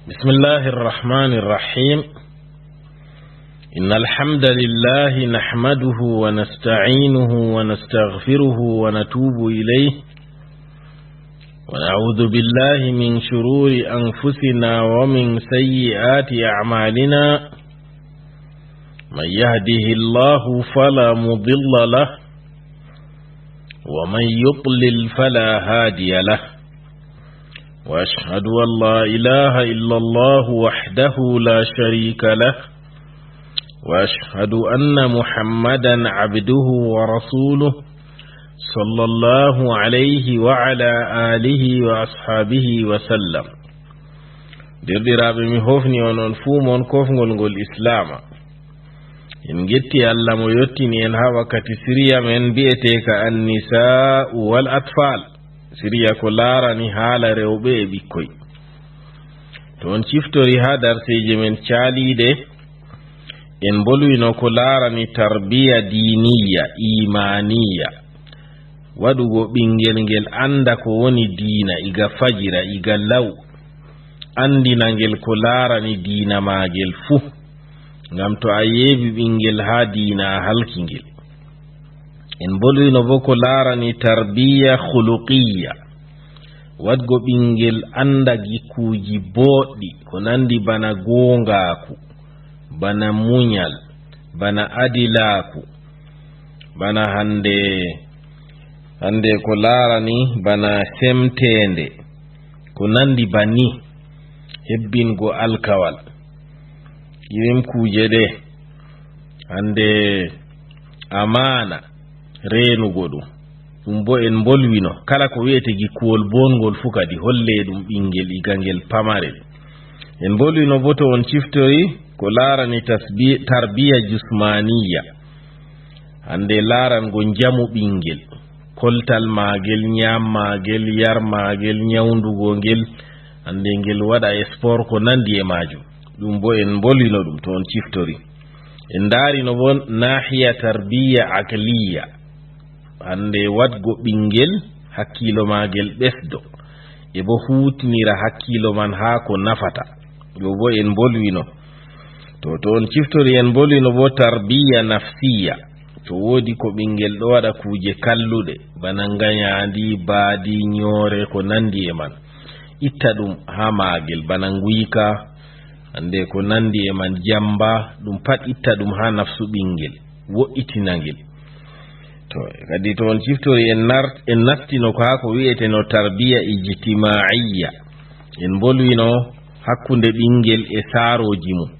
بسم الله الرحمن الرحيم. إن الحمد لله نحمده ونستعينه ونستغفره ونتوب إليه، ونعوذ بالله من شرور أنفسنا ومن سيئات أعمالنا. من يهده الله فلا مضل له، ومن يضلل فلا هادي له، وأشهد أن لا إله إلا الله وحده لا شريك له، وأشهد أن محمدا عبده ورسوله صلى الله عليه وعلى آله وأصحابه وسلم. dirdiraaɓe mi hofni on fuu mon kofngol ngol islama. en getti Allah mo yottini en ha wakkati siriya men bi'eteka an-nisaa'u wal atfal, siriya ko laarani haala rewɓe e ɓikkoy. to on ciftori ha darseje men caaliɗe, en bolwino ko laarani tarbiya diniya imaniya, waɗugo ɓingel ngel anda ko woni diina iga fajira iga law, andina ngel ko laarani diina magel fuu, ngam to a yeebi ɓingel ha diina a halki ngel. en bolwino bo ko laarani tarbiya khuluqiya, wadgo ɓingel anda gikkuji boɗɗi ko nandi bana gongaku, bana munyal, bana adilaku, bana hande ko laarani bana semtende, ko nandi bani hebbingo alkawal. irin kuje ɗe hande amana renugo ɗum bo en bolwino kala ko wiyete gikkuwol bongol fu kadi holle ɗum ɓingel igangel pamarel. en bolwino bo to on ciftori ko laarani tarbiya jusmaniya, hande laarango jamu ɓingel, koltal magel, nyam magel, yar magel, nyawndugo ngel, hande ngel waɗa sport ko nandi e majum. ɗum bo en bolwino ɗum to on ciftori. en daarino bo nahiya tarbiya aqliya, hande wadgo ɓingel hakkilo magel ɓesdo e bo hutinira hakkilo man ha ko nafata. ɗo bo en bolwino to on ciftori. en bolwino bo tarbiya nafsiya, to wodi ko ɓingel ɗo waɗa kuje kalluɗe bana ngayandi, baadi, nyore, ko nandi e man, itta ɗum ha magel, bana nguyka, hande ko nandi e man, jamba, ɗum pat itta ɗum ha nafsu ɓingel, wo'itina ngel. to kadi to on ciftori en naftino ko ha ko wi'ete no tarbiya ijtimaiya. en bolwino hakkunde ɓingel e saaroji mum,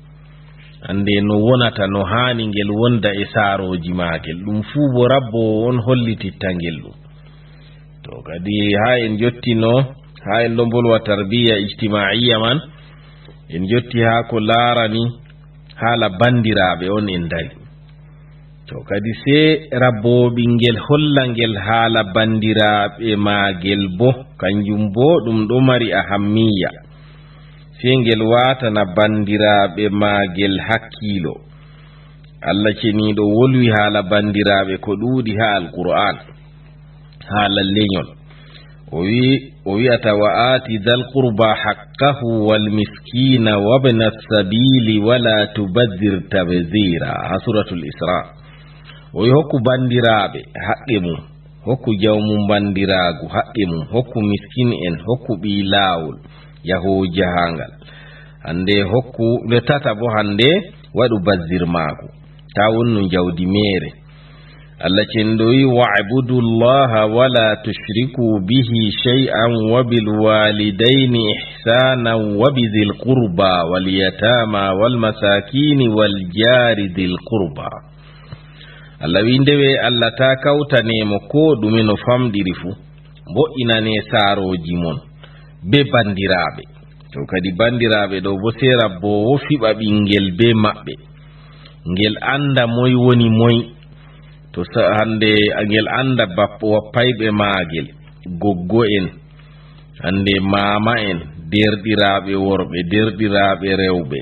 hande no wonata, no hani ngel wonda e saaroji magel, ɗum fuu bo rabbo on hollititta ngel ɗum. to kadi ha en jottino, ha en ɗo bolwa tarbiya ijtimaiya man, en jotti ha ko laarani haala bandiraɓe on en dari. to kadi se rabbo ɓingel holla ngel haala bandiraɓe magel bo, kanjum bo ɗum ɗo mari ahammiya, se ngel watana bandiraɓe magel hakkilo. Allah ceniɗo wolwi haala bandiraɓe ko ɗuuɗi ha alqur'an, haala leñol. o wi'ata wa ati dhal qurba haqqahu wal miskina wabna sabili wala tubadhir tabzira, ha suratul isra. o wi hokku bandiraɓe haqqe mum, hokku jawmum bandiragu haqqe mum, hokku miskin en, hokku ɓi lawol yahowo jahangal, hande hokku nde tata bo hande waɗu bazir maako, ta wonnu jawdi mere. Allah cendoyi wa'budu llaha wala tushriku bihi shay'an wa bil walidayni ihsanan wa bidhil qurba wal yatama wal masakini wal jari dhil qurba. Allah wi ndewe Allah ta kawtanemo ko ɗume no famɗiri fu, mbo'inane saaroji mon be bandiraɓe. to kadi bandiraɓe ɗo bo se rabbo wo fiɓa ɓingel be maɓɓe, ngel anda moy woni moy. to hande ngel anda bappo wappayɓe magel, goggo en, hande mama en, derɗiraɓe worɓe, derɗiraɓe rewɓe,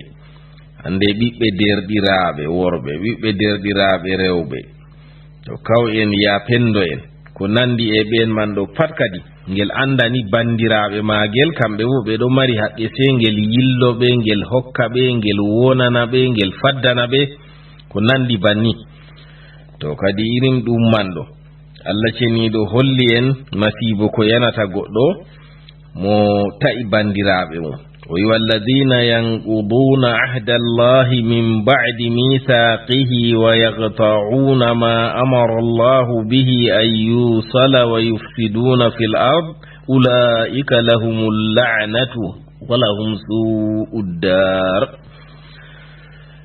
hande ɓiɓɓe derɗiraɓe worɓe, ɓiɓɓe derɗiraɓe rewɓe, to kaw en, ya pendo en, ko nandi e ɓen man ɗo pat kadi ngel andani bandiraɓe magel kamɓe bo ɓe ɗo mari haqqe se ngel yilloɓe ngel hokka ɓe ngel wonana ɓe ngel faddana ɓe ko nandi banni. to kadi irin ɗum man ɗo Allah ceniɗo holli en masibo ko yanata goɗɗo mo ta'i bandiraɓe mum. وَيُوَ الَّذِينَ يَنقُضُونَ عَهْدَ اللَّهِ مِنْ بَعْدِ مِيثَاقِهِ وَيَقْطَعُونَ مَا أَمَرَ اللَّهُ بِهِ أَنْ يُوصَلَ وَيُفْسِدُونَ فِي الْأَرْضِ أُولَئِكَ لَهُمُ اللَّعْنَةُ وَلَهُمْ سُوءُ الدَّارِ.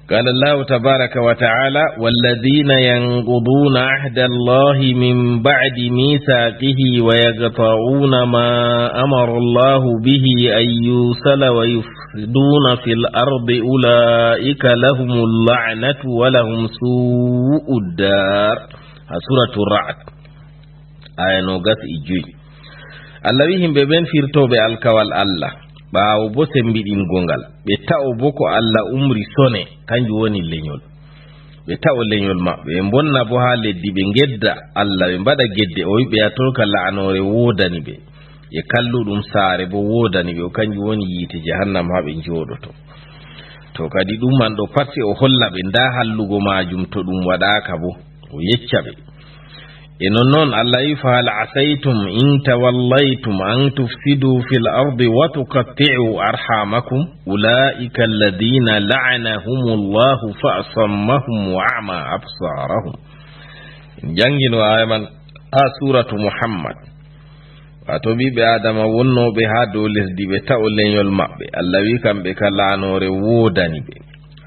قال الله تبارك وتعالى: والذين ينقضون عهد الله من بعد ميثاقه ويقطعون ما أمر الله به أن يوصل ويفسدون في الأرض أولئك لهم اللعنة ولهم سوء الدار. سورة الرعد آية نوغس إجوي. الله بهم ببين فيرتو بالكوال الله ɓaawo bo sembiɗingongal ɓe ta'o bo ko Allah umri sone kanjum woni leñol. ɓe ta'o leñol maɓɓe ɓe bonna bo ha leddi ɓe gedda Allah ɓe mbaɗa gedde o wiɓe atolka la'anore wodani ɓe e kalluɗum saare bo wodani ɓe o kanjum woni yiite jahannam ha ɓe joɗoto. to kadi ɗum man ɗo pat se o holla ɓe nda hallugo majum to ɗum waɗaka bo o yecca ɓe. e non Allah wi: fa hal asaytum in tawallaytum an tufsidu fil ardi wa tuqatti'u arhamakum ulaika alladhina la'anahumullahu fa asammahum wa a'ma absarahum. jangino aya man ha suratu Muhammad. wato ɓiɓɓe adama wonnoɓe ha dow lesdi ɓe ta'o leñol maɓɓe Allah wi kamɓe ka la'anore wodani ɓe.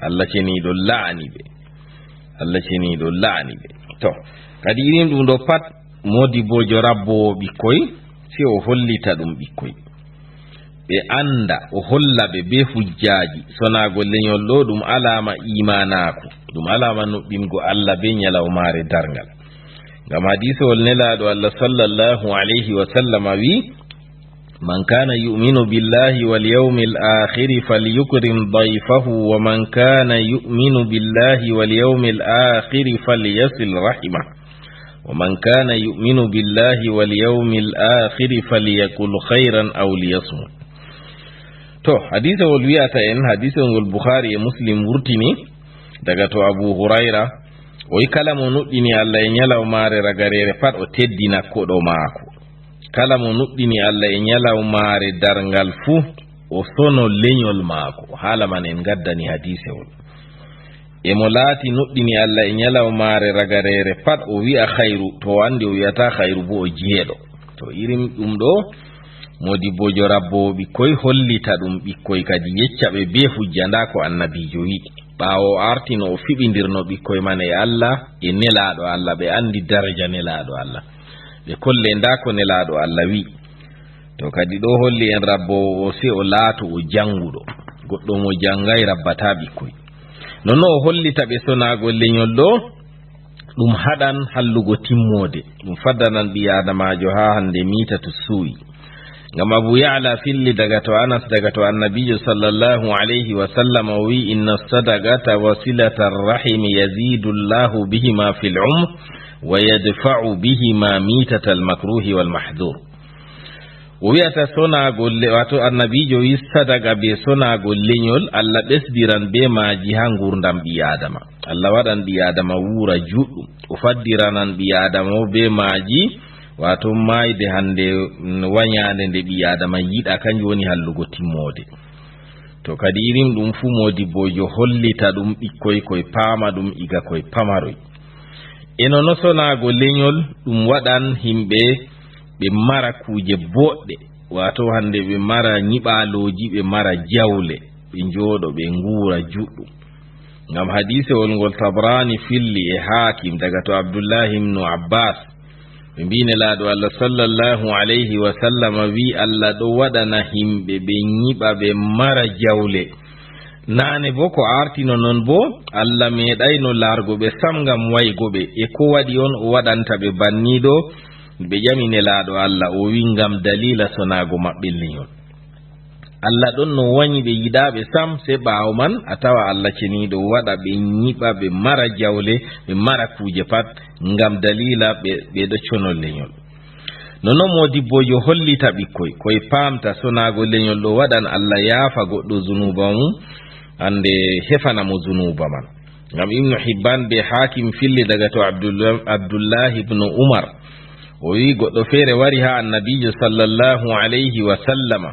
Allah ceniɗo la'ani ɓe. Allah ceniɗo la'ani ɓe. to kadi irin ɗum ɗo pat modi bojo rabbowo ɓikkoy se o hollita ɗum ɓikkoy ɓe anda o holla ɓe be hujjaji sonago leñol ɗo ɗum alama imanako ɗum alama nuɓɓingo Allah be nyalawmare darngal. ngam hadisewol nelaɗo Allah sallallahu alayhi wa sallam wi: man kana yu'minu billahi wal yawmil akhir falyukrim dayfahu wa man kana yu'minu billahi wal yawmil akhir falyasil rahimah ومن كان يؤمن بالله واليوم الآخر فليقل خيرا أو ليصمت. to hadisa wol wi'ata en hadisa ngol Bukhari e Muslim wurtini daga to Abu Huraira o yi kala mo nuɗɗini Allah e nyalawmare ragarere pat o teddina koɗo maako. kala mo nuɗɗini Allah e nyalawmare darngal fu o sono leñol maako. haala man en gaddani hadisewol. e mo laati nuɗɗini Allah e nyalawmare ragarere pat o wi'a khayru to andi o wi'ata khayru bo o jeeɗo. to irin ɗum ɗo modi bojo rabbowo ɓikkoy hollita ɗum ɓikkoy kadi yecca ɓe be hujja nda ko annabijo wi ɓaawo o artino o fiɓidirno ɓikkoy man e Allah e nelaɗo Allah ɓe andi daraja nelaɗo Allah ɓe kolle nda ko nelaɗo Allah wi. to kadi ɗo holli en rabbowo o se o laato o janguɗo goɗɗo mo jangay rabbata ɓikkoy. nonno o hollita ɓe sonago leñol ɗo ɗum haɗan hallugo timmode ɗum faddanan ɓi adamajo ha hande mita to suuyi. ngam Abu Ya'la filli daga to Anas daga to annabijo sallallahu alayhi wa sallam o wi: inna sadaqata wa silata rahimi yazidu Allahu bihima fil umr wa yadfa'u bihima mitata al makruhi wal mahdhur. o wi'ata sonago wato annabijo wi sadaga be sonago leñol Allah ɓesdiran be maji ha gurdam ɓi adama. Allah waɗan ɓi adama wura juɗɗum o faddiranan ɓi adama o be maji wato mayde hande wanyande nde ɓi adama yiɗa kanjum woni hallugo timmode. to kadi irin ɗum fu modi bojo hollita ɗum ɓikkoy koye paama ɗum iga koye pamaroy. eno no sonago leñol ɗum waɗan himɓe ɓe mara kuje boɗɗe wato hande ɓe mara nyiɓaloji ɓe mara jawle ɓe jooɗo ɓe ngura juɗɗum. ngam hadisewol ngol Tabrani filli e Hakim daga to Abdullahi ibn Abbas ɓe mbine laaɗo Allah sallallahu alayhi wa sallam wi: Allah ɗo waɗana himɓe ɓe nyiɓa ɓe mara jawle. nane bo ko artino non bo Allah meeɗayno largo ɓe sam ngam waygo ɓe e ko waɗi on o waɗanta ɓe banniɗo. ɓe ƴami nelaɗo Allah o wi: ngam dalila sonago maɓɓe leñol. Allah ɗon no wañi ɓe yiɗaɓe sam sei ɓaawo man a tawa Allah ceniɗo waɗa ɓe nyiɓa ɓe mara jawle ɓe mara kuje pat ngam dalila ɓeɗo conol leñol. Nonon modibbojo hollita ɓikkoy koye paamta sonago leñol ɗo waɗan Allah yaafa goɗɗo zunuba mum hande hefanamo zunuba man. Ngam Ibnu Hibban be Hakim filli daga to Abdullahi ibn Umar o wi goɗɗo feere wari ha annabijo sallallahu alayhi wa sallama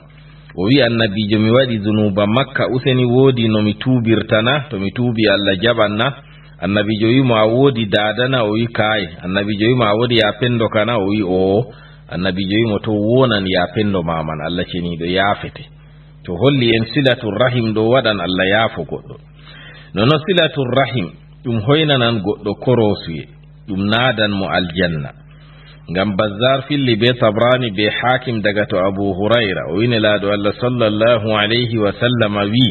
o wi annabijo mi waɗi zunuba makka useni woodi no mi tuubirtana to mi tuubi Allah jaɓanna. Annabijo wimo a woodi dadana o wi kaye. Annabijo wimo a woodi ya pendo kana o wi o. Annabijo wimo to wonan ya pendo maman Allah ceniɗo yaafete. To holli en silatul rahim ɗo waɗan Allah yaafo goɗɗo. Nono silatul rahim ɗum hoynanan goɗɗo korosuye ɗum nadan mo aljanna. Ngam Bazzar filli be Tabrani be Hakim daga to Abu Huraira o wini laado Allah sallallahu alayhi wa sallam wi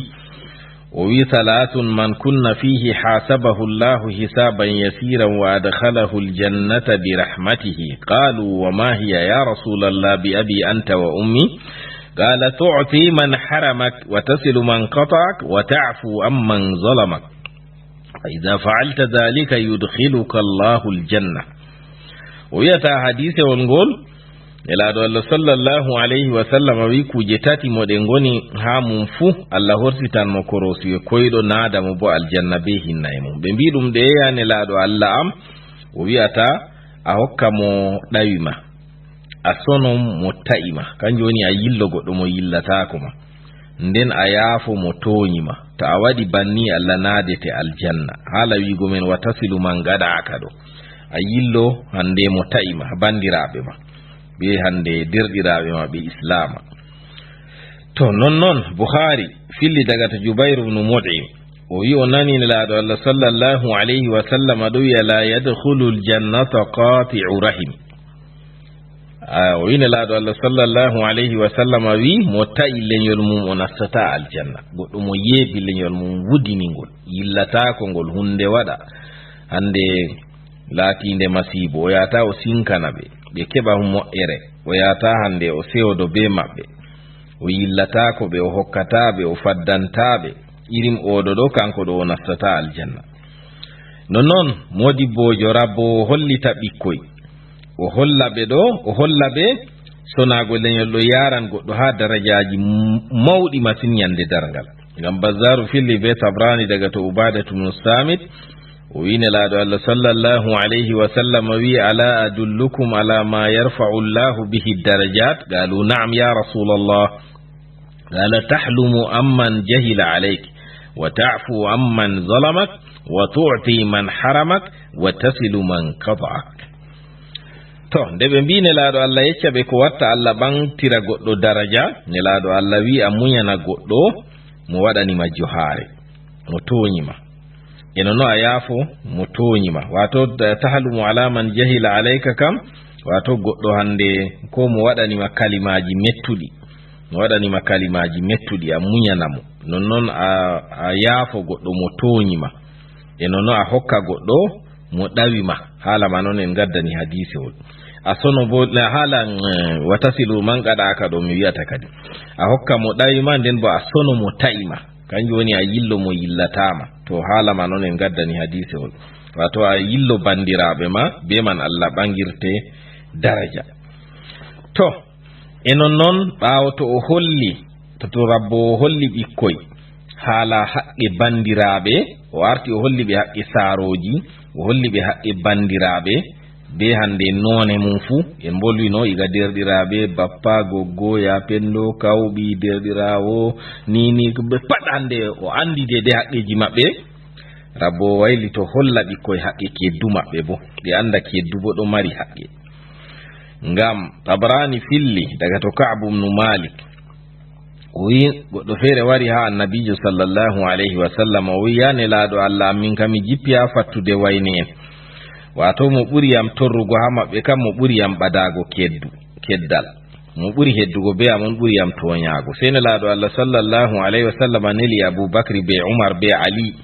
o wi salatun man kunna fihi hasabahu Allah hisaban yasiran wa adkhalahu aljannata bi rahmatihi qalu wa ma hiya ya rasulallah bi abi anta wa ummi qala tu'ti man haramak wa tasilu man qata'ak wa ta'fu amman zalamak fa idha fa'alta dhalika yudkhiluka Allah aljanna. Wiyata hadise won ngol elaɗo Allah sallallahu alayhi wa sallam wi kuje tati mo ɗe ngoni ha mum fu Allah horsitan mo korosuye koyɗo naada mo bo aljanna be hinna e mum. Ɓe mbi ɗum de yeyane laaɗo Allah am o wiyata a hokka mo ɗawima a sono mo ta'ima kanjum woni a yillo goɗɗo mo yillatako ma nden a yaafo mo toñima. To a waɗi banni Allah naadete aljanna haala wigo men wa tasilu man gaɗaka ɗo a yillo hande mo ta'ima bandiraɓe ma be hande derɗiraɓe ma ɓe islama. To non Bukhari filli daga to Jubair ibn Mut'im o wi o nani laaɗo Allah sallallahu alayhi wa sallam ɗo wiya la yadkhulu aljannata qati'u rahim. O wi laaɗo Allah sallallahu alayhi wa sallam wi mo ta'i leñol mum o nastata aljanna. Goɗɗo mo yeebi leñol mum wudiningol yillatako ngol hunde waɗa hande laatinde masibo o yata o sinkana ɓe keɓa moƴƴere o yata hande o sewdo be maɓɓe o yillatako ɓe o hokkataɓe o faddantaɓe irim oɗo ɗo kanko ɗo o nastata aljanna. Nonnon modibbojo rabbo o hollita ɓikkoy o holla ɓe ɗo o holla ɓe sonago leñol ɗo yaran goɗɗo ha darajaji mawɗi masin yande dargal. Ngam Bazzaru filli be Tabrani daga to Ubadatu ibn Samit o wi nelaaɗo Allah sallallahu alayhi wa sallam wi ala adullukum ala ma yarfa'u Allahu bihi darajat qalu na'am ya rasulallah qala tahlumu amman jahila alayk wa ta'fu amman zalamak wa tu'ti man haramak wa tasilu man qata'ak. To nde ɓe mbi nelaaɗo Allah yecca ɓe ko watta Allah ɓantira goɗɗo daraja nelaaɗo Allah wi a muñana goɗɗo mo waɗanima johaare mo toñima eno no a yaafo mo toñima wato tahalumu ala man jahila alayka kam wato goɗɗo hande ko mo waɗanima kalimaji mettuɗi a muñanamo nonnon a yaafo goɗɗo mo toñima eno no a hokka goɗɗo mo ɗawima haala ma noon en gaddani hadisewol a sono bo haala watasilu man gaɗaka ɗo mi wiyata kadi a hokka mo ɗawima nden bo a sono mo ta'ima kanjum woni a yillo mo yillatama. To haala ma noon en gaddani hadisewol wato a yillo bandiraɓe ma be man Allah ɓangirte daraja. To enon noon ɓawo to o holli to rabbo o holli ɓikkoy haala haqqe bandiraɓe o arti o holli ɓe haqqe saaroji o holli ɓe haqqe bandiraɓe be hande none mum fu en bolwino iga derɗiraɓe bappa goggo ya pendo kawɓi derɗirawo nini ɓe pat hande o andi de haqqeji maɓɓe. Rabbo wayli to holla ɓikkoy haqqe keddu maɓɓe bo ɓe anda keddu bo ɗo mari haqqe. Ngam Tabrani filli daga to Ka'b ibn Malik o wi goɗɗo feere wari ha annabijo sallallahu alayhi wa sallam o wi ya nelaaɗo Allah min kam mi jippi ha fattude wayne en wato mo ɓuri yam torrugo ha maɓɓe kam mo ɓuri yam ɓadago keddal mo ɓuri heddugo be amon ɓuri yam toñago. Sey nelaaɗo Allah sallallahu alayhi wa sallam neli Aboubacry be Umar be Ali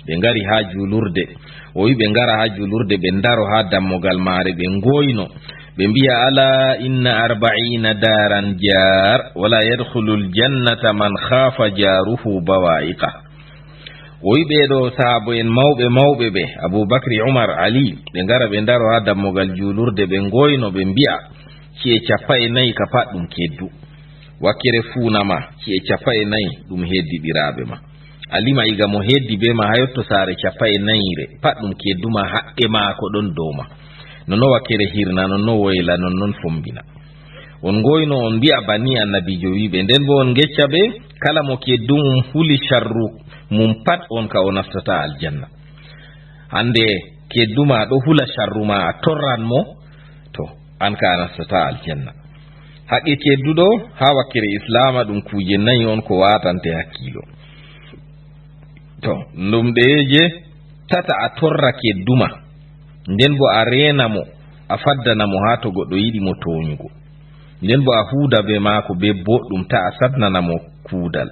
ɓe ngari ha julurde o wi ɓe ngara ha julurde ɓe ndaro ha dammugal maare ɓe ngoyno ɓe mbiya ala inna 40 daran jar wala yadkhulu ljannata man khafa jaruhu bawa'iqa. o wi ɓeeɗo sahaabo en mawɓe ɓe aboubacry umar ali ɓe ngara ɓe ndaro ha dammugal juulurde ɓe ngoyno ɓe mbi'a ci'e 4 ka pat ɗum keddu, wakkere fuunama ci'e 4 ɗum heddiɗiraaɓe ma, alima iga mo heddi be ma ha yotto saare 4 pat ɗum kedduma haqqe maako ɗon dow ma, nonno wakkere hirna, nonno woyla, nonnon fombina. on ngoyno on mbi'a banni annabijo wiɓe, nden bo on gecca ɓe kala mo keddumum huli sharru mum pat on ka o nastata aljanna. hande kedduma ɗo hula sharru ma a torran mo, to an ka a nastata aljanna. haqqe kedduɗo ha wakkere islama ɗum kuje 4 on ko watante hakkilo. to ɗum ɗeyeje tata a torra kedduma, nden bo a rena mo, a faddana mo ha to goɗɗo yiɗi mo toñugo, nden bo a huuda be maako be boɗɗum ta a sadnana mo kuudal.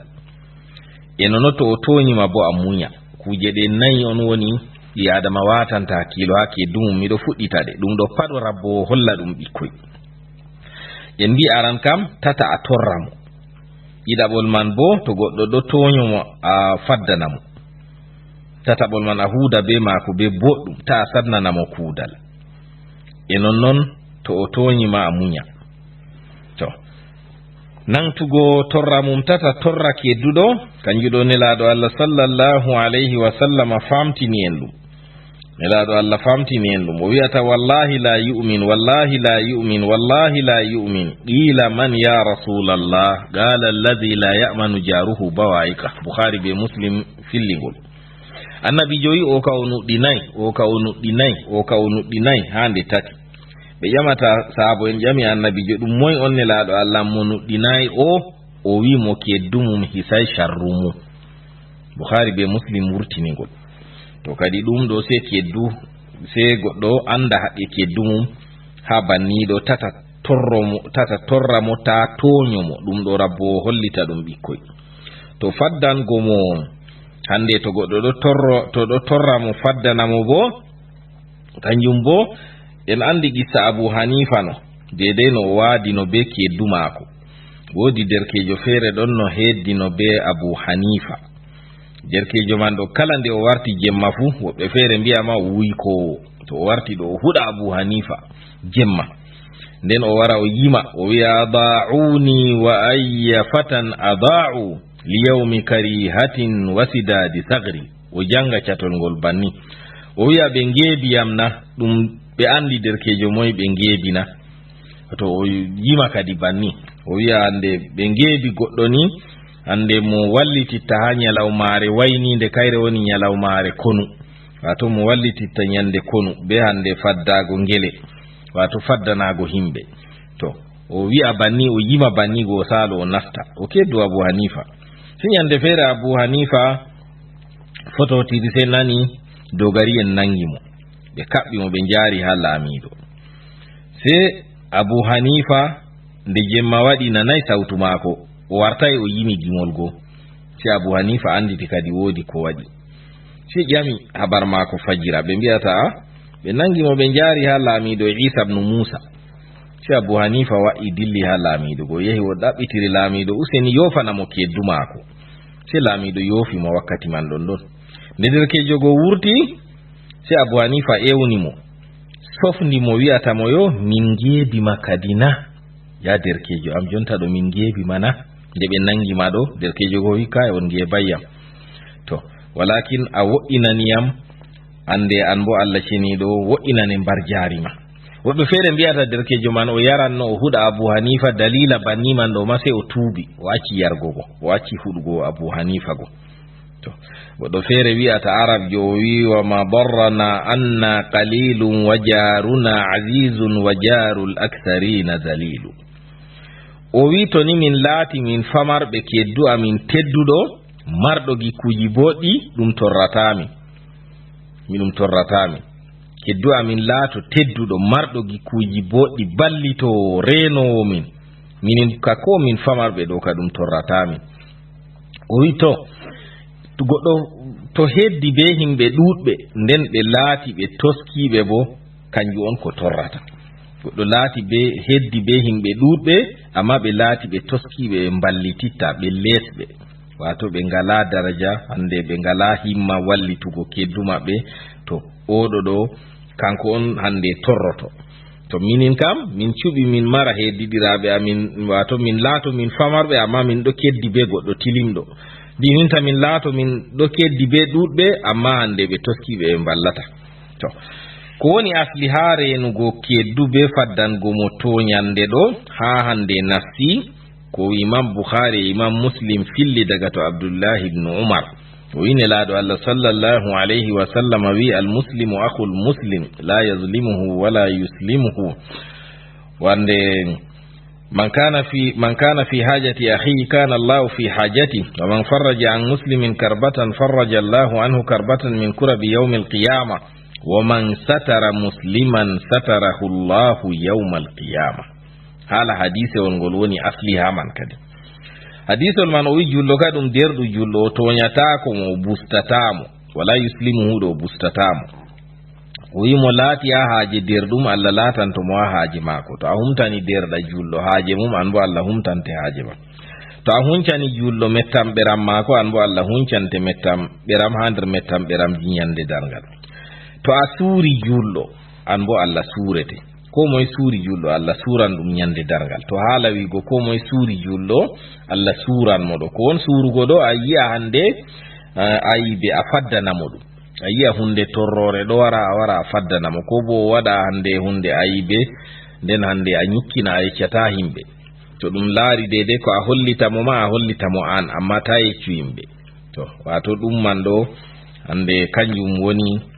e nono to o toñima bo a muña. kuje ɗe 4 on woni ɓi adama watanta hakkilo ha keddumum. miɗo fuɗɗita ɗe, ɗum ɗo paɗo rabbo holla ɗum ɓikkoy. en mbi aran kam tata a torra mo, ɗiɗaɓol man bo to goɗɗo ɗo toñomo a faddana mo, tataɓol man a huuda be maako be boɗɗum ta a sadnana mo kuudal. e nonnon to o toñima a muña. to nangtugo torra mum tata torra kedduɗo kanjuɗo nelaɗo Allah sallallahu alayhi wa sallam famtini en ɗum. nelaɗo Allah famtini en ɗum, o wiyata wallahi la yu'min, wallahi la yu'min, wallahi la yu'min. qila man ya rasulallah, qala alladhi la ya'manu jaruhu bawaika. bukhari be muslim fillingol. annabijo wi o ka o nuɗɗinayi, o ka o nuɗɗinayi, o ka o nuɗɗinayi ha nde tati. ɓe ƴamata sahaabo en ƴami annabijo ɗum moy on nelaɗo Allah mo nuɗɗinayi o wi mo keddumum hisay sharru mum. bukhari be muslim wurtinigol. to kadi ɗum ɗo se keddu, se goɗɗo anda haqqe keddumum ha banniɗo tata torra mo ta toñomo. ɗum ɗo rabbo hollita ɗum ɓikkoy. to faddango mo hande to goɗɗo ɗo torra mo faddanamo bo, kanjum bo en andi gissa Abu Hanifa no dedei no o waadino be keddu maako. woodi derkejo feere ɗon no heddino be Abu Hanifa. derkejo man ɗo kala nde o warti jemma fu, woɓɓe feere mbiyama wuyko, to o warti ɗo o huɗa Abu Hanifa jemma, nden o wara o yima o wiya adaa'uni wa ayya fatan adaa'u liyawmi karihatin wasidadi sagri. o janga catol ngol banni, o wiya ɓe ngeebiyam na, ɗum ɓe andi derkejo moy ɓe ngeebina. to o yima kadi banni, o wiya ande ɓe ngeebi goɗɗo ni, ande mo wallititta ha nyalawmaare wayninde kayre woni nyalawmaare konu, wato mo wallititta nyande konu be hande faddago ngele, wato faddanago himɓe. to o wi'a banni, o yima banni go salo o nasta o keddu Abu Hanifa. si nyande feere Abu Hanifa fototiri se nani dogari en nangi mo, ɓe kaɓɓi mo ɓe jaari ha laamiɗo. se Abu Hanifa nde jemma waɗi nanay sawtu maako, o wartay o yimi gimol go. se Abu Hanifa anditi kadi woodi ko waɗi. se ƴami habar maako fajira, ɓe mbiyata ɓe nangi mo ɓe jaari ha laamiɗo Isa ibn Musa. se Abu Hanifa wa'i dilli ha laamiɗo go, yehi o ɗaɓɓitiri laamiɗo useni yofana mo keddu maako. se laamiɗo yofi mo wakkati man ɗon ɗon. nde derkejo go wurti, se Abu Hanifa ewni mo, sofndi mo, wi'ata mo yo min ngeebima kadi na, ya derkejo am jonta ɗo min ngeebima na nde ɓe nangi ma ɗo. derkejo go wi kay on ngeebayyam, to walakin a wo'inaniyam, ande an bo Allah ceniɗo wo'inane mbar jaari ma. woɓɓe feere mbiyata derkejo man o yaranno o huɗa Abu Hanifa dalila banni man ɗo ma, se o tuubi, o acci yargo go, o acci huɗugo Abu Hanifa go. to goɗɗo feere wi'ata arab jo wi wa ma darrana anna qalilun wa jaruna azizun wa jarul aktharina zalilu. o wi to ni min laati min famarɓe keddu amin tedduɗo marɗo gikkuji boɗɗi, ɗum torratami. keddu amin laato tedduɗo marɗo gikkuji boɗɗi, ballito renowo min, minin ka ko min famarɓe ɗo ka ɗum torratami. o wi to goɗɗo to heddi be himɓe ɗuɗɓe, nden ɓe laati ɓe toskiɓe bo, kanjum on ko torrata. goɗɗo laati be heddi be himɓe ɗuɗɓe amma ɓe laati ɓe toskiɓe mballititta ɓe lesɓe wato ɓe ngala daraja hande ɓe ngala himma wallitugo keddu maɓɓe to oɗo ɗo kanko on hande torroto to minin kam min cuɓi min mara heddiɗiraɓe amin wato min laato min famarɓe amma min ɗo keddi be goɗɗo tilimɗo ɗininta min laato min ɗo keddi be ɗuɗɓe amma hande ɓe toskiɓe ɓe mballata to ko woni asli ha renugo keddu be faddango mo toñande ɗo ha hande nafsi ko imam Bukhari imam Muslim filli daga to Abdullah ibn Umar o ine laado Allah sallallahu alayhi wa sallam wi al muslimu akhul muslim la yazlimuhu wala yuslimuhu wande man kana fi hajati akhihi kana Allah fi hajati wa man farraja an muslimin karbatan farraja Allah anhu karbatan min kurabi yawm al qiyamah wa man satara musliman satarahu Allah yawm al qiyamah hala hadise on gol woni asli ha man kadi hadisol man o wi jullo ka ɗum derɗo jullo o toñatako mo bustatamo wala yuslimuhu ɗo bustatamo o wi mo laati ha haaje derɗum Allah latantomo ha haaje mako to a humtani derɗa jullo haaje mum an bo Allah humtante haaje ma to a huncani jullo mettam ɓeram mako an bo Allah huncante mettam ɓeram ha nder mettam ɓeram jiñande dargal to a suuri jullo an bo Allah suurete ko moy suuri jullo Allah suran ɗum nyande dargal to haala wigo ko moy suuri jullo Allah suran mo ɗo ko won surugo ɗo a yi'a hande ayibe a faddanamo ɗum a yi'a hunde torrore ɗo wara a wara a faddanamo ko bo waɗa hande hunde ayibe nden hande a nyukkina a yeccata himɓe to ɗum laari dede ko a hollitamo ma a hollitamo an amma ta yeccu yimɓe to wato ɗum man ɗo hande kanjum woni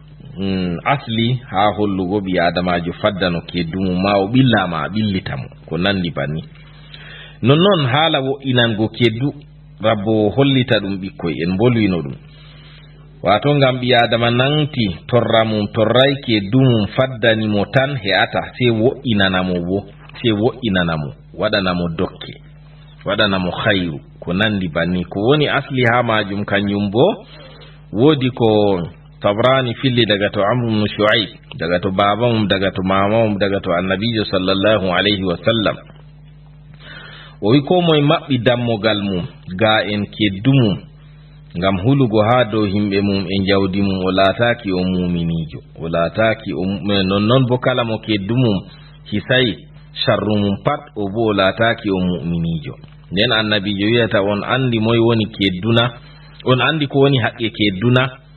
asli ha hollugo ɓi adamajo faddano keddumu ma o ɓillama a ɓillitamo ko nandi banni nonnon haala wo'inango keddu rabbo hollita ɗum ɓikkoy en bolwino ɗum wato ngam ɓi adama nanti torra mum torray keddumum faddanimo tan he'ata sei wo'inanamo bo sei wo'inanamo waɗanamo dokke waɗanamo hayru ko nandi banni ko woni asli ha majum kanjum bo wodi ko Tabrani filli daga to Amr ibn Shu'aib daga to babamum daga to mamamum daga to annabijo sallallahu alayhi wa sallam o wi ko moy mabbi dammogal mum ga en keddumum ngam hulugo ha dow himɓe mum e jawdi mum o laataki o muminijo o laataki non bo kala mo keddumum hisay sharru mum pat o bo o laataki o muminijo nden annabijo wiyata on andi moy woni kedduna on andi ko woni haqqe kedduna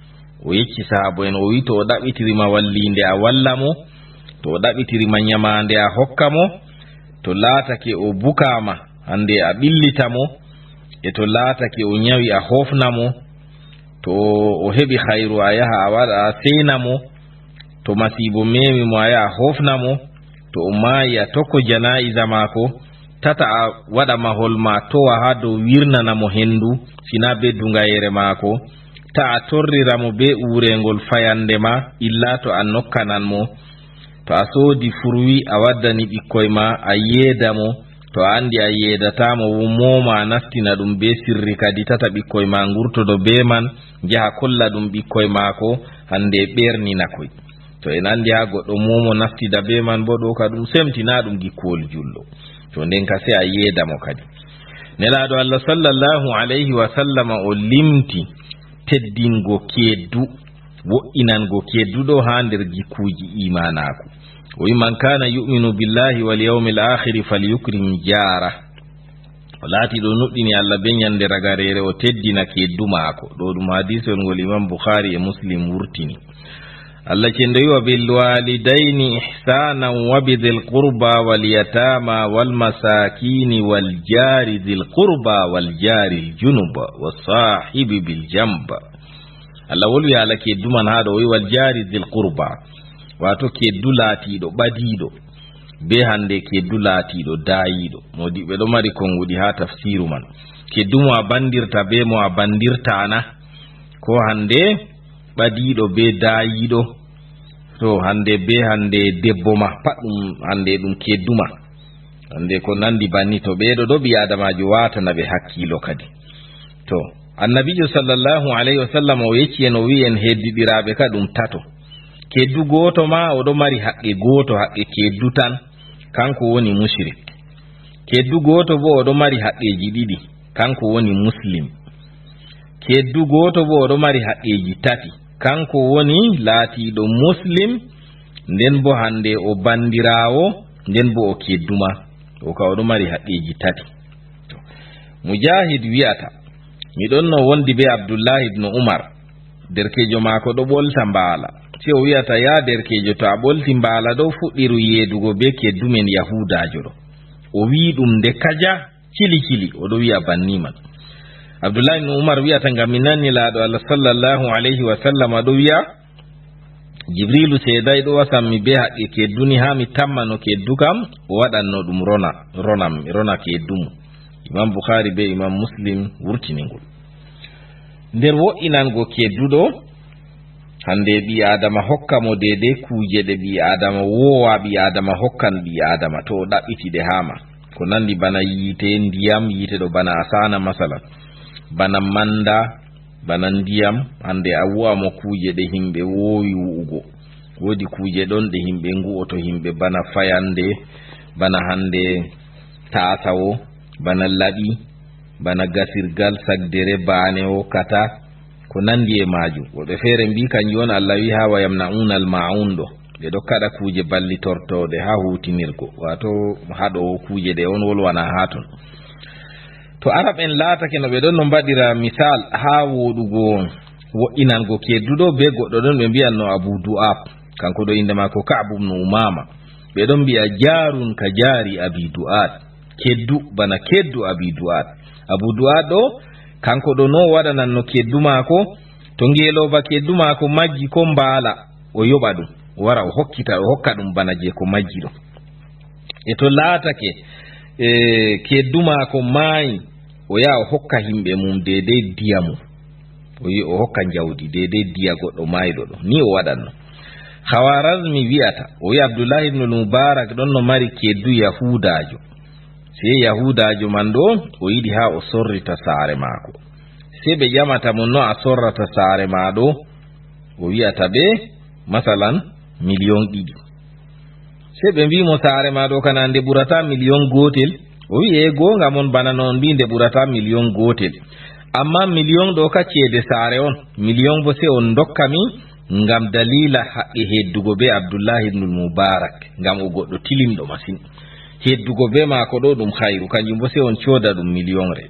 o yecci sahabo en o wi to o ɗaɓɓitirima wallinde a walla mo to o ɗaɓɓitirima nyamande a hokka mo to laatake o bukama hande a ɓillita mo e to laatake o nyawi a hofna mo to o heɓi hayru a yaha a waɗa a seyna mo to masibo memi mo a yaha a hofna mo to o maayi a tokko janaiza mako tata a waɗa mahol ma towa ha dow wirnana mo hendu sina be dungayere mako ta a torriramo be urengol fayande ma illa to a nokkanan mo to a soodi furwi a waddani ɓikkoy ma a yeeda mo to a andi a yeedatamo moma a nastina ɗum be sirri kadi tata ɓikkoy ma ngurtodo be man jaha kolla ɗum ɓikkoy maako hande ɓernina koy to en andi ha goɗɗo momo naftida be man bo ɗo ka ɗum semtina ɗum gikkowol jullo to nden ka se a yeedamo kadi nelaɗo Allah sallallahu alayhi wa sallama o limti teddingo keddu wo'inango kedduɗo ha nder jikkuji imanako o wi man kana yu'minu billahi wal yawmil akhir falyukrim jara o laati ɗo nuɗɗini Allah be nyande ragarere o teddina keddu maako ɗo ɗum hadisol ngol Imam Bukhari e Muslim wurtini Allah cendo wi wa bil walidaini ihsanan wa bidhil qurba wal yatama wal masakini wal jari dhil qurba wal jari al junuba was sahibi bil jamba Allah wolwi ala keddu man ha ɗo wi wal jari dhil qurba wato keddu laatiɗo ɓadiɗo be hande keddu laatiɗo dayiɗo modiɓe ɗo mari konguɗi ha tafsiru man keddu mo a bandirta be mo a bandirtana ko hande ɓadiɗo be dayiɗo to hande be hande debbo ma pat ɗum hande ɗum kedduma hande ko nandi banni to ɓeɗo ɗo ɓi adamajo watana ɓe hakkilo kadi to annabijo sallallahu alayhi wa sallam o yecci en o wi en heddiɗiraɓe ka ɗum tato keddu goto ma oɗo mari haqqe goto haqqe keddu tan kanko woni mushrik. Keddu goto bo oɗo mari haqqeji ɗiɗi, kanko woni muslim. Keddu goto bo oɗo mari haqqeji tati, kanko woni laatiɗo muslim nden bo hande o bandirawo nden bo o kedduma, o ka oɗo mari haqqeji tati. Mujahid wi'ata miɗon no wondi be Abdullahi ibn Umar, derkejo maako ɗo ɓolta mbaala. Se o wi'ata ya derkejo, to a ɓolti mbaala ɗo fuɗɗiru yeedugo be keddumen yahudajo ɗo. O wi ɗum nde kaja cili oɗo wi'a banni man. Abdullahi ibn Umar wi'ata ngam mi nanni laaɗo Allah sallallahu alayhi wa sallam ɗo wi'a Jibrilu seeday ɗo wasanmi be haqqe kedduni ha mi tamma no keddu kam o waɗanno ɗum rona keddumu. Imam Bukhari be Imam Muslim wurtini ngol. Nder wo'inango kedduɗo hande ɓi adama hokka mo dede kuje ɗe ɓi adama wowa ɓi adama hokkan ɓi adama to o ɗaɓɓitiɗe hama ko nandi bana yite ndiyam, yite ɗo bana asana masalan, bana manda, bana ndiyam. Hande a wuwamo kuje ɗe himɓe wowi wu'ugo, wodi kuje ɗon ɗe himɓe ngu'oto himɓe bana fayande, bana hande tasawo, bana laɓi, bana gasirgal, sagdere, bane o kata ko nandi e majum. Woɓe feere mbi kanjum on Allah wi ha wayamna'una al-ma'un ɗo, ɓe ɗo kaɗa kuje ballitortoɗe ha hutinirgo, wato haɗo kuje ɗe on wolwana ha ton. To arab en laatake no ɓe ɗon no mbaɗira misal ha woɗugo wo'inango kedduɗo be goɗɗo ɗon ɓe mbiyanno Abu Du'ab, kanko ɗo inde mako Ka'b ibn Umama. Ɓe ɗon mbiya jarun ka jari Abi Du'ad, keddu bana keddu Abi Du'ad. Abu Du'ad ɗo kanko ɗo no waɗananno keddu mako, to ngeloba keddu mako majji ko mbaala o yoɓa ɗum o wara o hokka ɗum bana je ko majji ɗo. E to laatake keddu mako maayi o yaha o hokka himɓe mum dedei diya mum, o hokka jawdi dedei diya goɗɗo maayiɗo ɗo, ni o waɗanno. Khawarazmi wi'ata o wi Abdullahi ibn Mubarak ɗon no mari keddu yahudajo. Se yahudajo man ɗo o yiɗi ha o sorrita saare maako, se ɓe ƴamata mo no a sorrata saare ma ɗo, o wi'ata ɓe masalan 2,000,000. Se ɓe mbimo saare ma ɗo kana nde ɓurata 1,000,000 o wi e gonga mon bana noon mbi nde ɓurata 1,000,000, amma 1,000,000 ɗo ka ceede saare on, 1,000,000 bo se on dokkami ngam dalila haqqe heddugo be Abdullahi ibn Mubarak, ngam o goɗɗo tilimɗo masin. Heddugo be maako ɗo ɗum khairu, kanjum bo se on cooda ɗum 1,000,000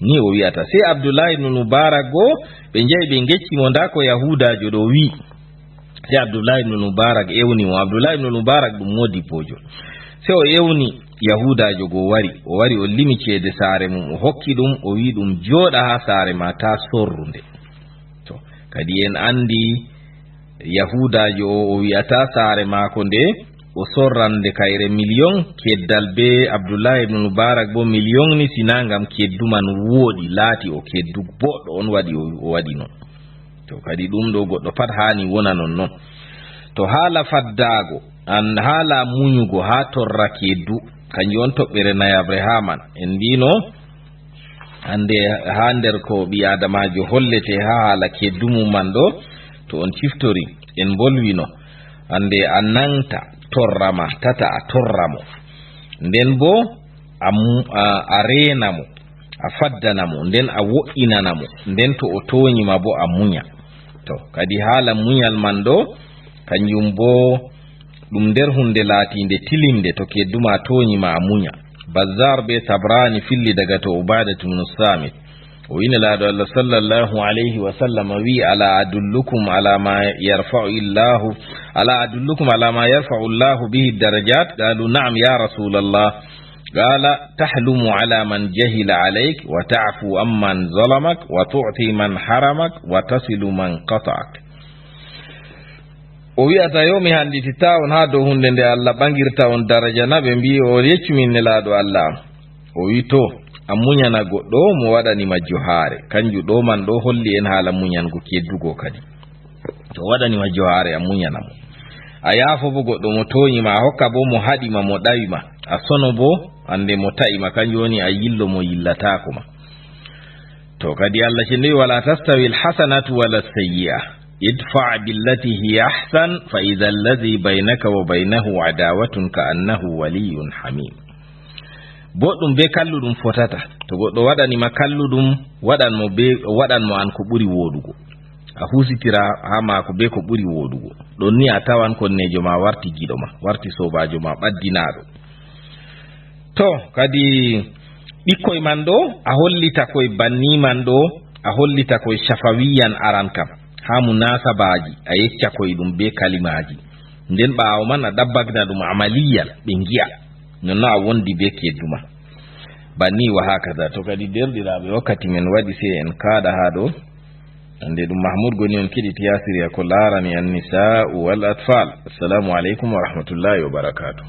ni o wi'ata. Se Abdullahi ibn Mubarak go ɓe njahi ɓe ngecci mo nda ko yahudajo ɗo wi. Se Abdullahi ibn Mubarak ewni mo. Abdullahi ibn Mubarak ɗum modibojo. Se o ewni yahudajo go o wari o limi ceede saare mum, o hokki ɗum, o wi ɗum jooɗa ha saare ma ta sorrunde. To kadi en andi yahudajo o wi'ata saare maako nde o sorrande kayre 1,000,000, keddal be Abdullahi ibn Mubarak bo 1,000,000 ni sina ngam keddu man wooɗi laati o keddu boɗɗo on waɗi o waɗi non. To kadi ɗum ɗo goɗɗo pat hani wona non. To haala faddago an haala muñugo ha torra keddu kanjum on toɓɓere nayabre ha man en mbino hande ha nder ko ɓi adamajo hollete ha haala keddu mum man ɗo, to on ciftori en bolwino hande a nanta torrama tata a torramo, nden bo a renamo, a faddanamo, nden a wo'inanamo, nden to o toñima bo a muña. To kadi haala muñal man ɗo kanjum bo ɗum nder hunde laatinde tilimde, to kedduma toñima a muña. Bazzar be Tabrani filli daga to Ubadatu ibn Samit o ina laado Allah sallallahu alayhi wa sallam wi ala adullukum ala ma yarfa'u Allahu bihi darajat, qalu na'am ya Rasulallah, qala tahlumu ala man jahila alayk wa ta'fu amman zalamak wa tu'ti man haramak wa tasilu man qata'ak. O wi'ata yo mi handitita on ha dow hunde nde Allah ɓangirta on daraja na, ɓe mbi o yeccumin nelaɗo Allah. O wi to a muñana goɗɗo mo waɗanima johaare, kanjum ɗo man ɗo holli en haala muñango keddugo kadi. To waɗanima johaare a muñanamo, a yaafo bo goɗɗo mo toñima, a hokka bo mo haɗima mo ɗawima, a sono bo ande mo ta'ima, kanjum woni a yillo mo yillatako ma. To kadi Allah cendi wala tastawi alhasanatu wala sayyi'a, idfa billati hiya ahsan fa idha alladhi bainaka wa bainahu adawatun ka annahu waliyyun hamim. Boɗɗum be kalludum fotata, to goɗɗo waɗanima kalludum waɗanmo an ko ɓuri woɗugo, a husitira ha mako be ko ɓuri woɗugo. Ɗon ni a tawan konnejo ma warti giɗo ma, warti sobajo ma ɓaddinaɗo. To kadi ɓikkoy man ɗo a hollita koye banni man ɗo, a hollita koye shafawiyan aran kam ha munasabaji, a yecca koye ɗum be kalimaji, nden ɓawo man a ɗabbagna ɗum amaliyal ɓe giya nonno a wondi be kedduma banni wa hakaza. To kadi derɗiraɓe wakkati men waɗi se en kaɗa ha ɗo, ande ɗum Mahmoud goni on keɗiti yasiri ko larani an nisa'u wal atfal. Assalamu aleykum wa rahmatullahi wa barakatuh.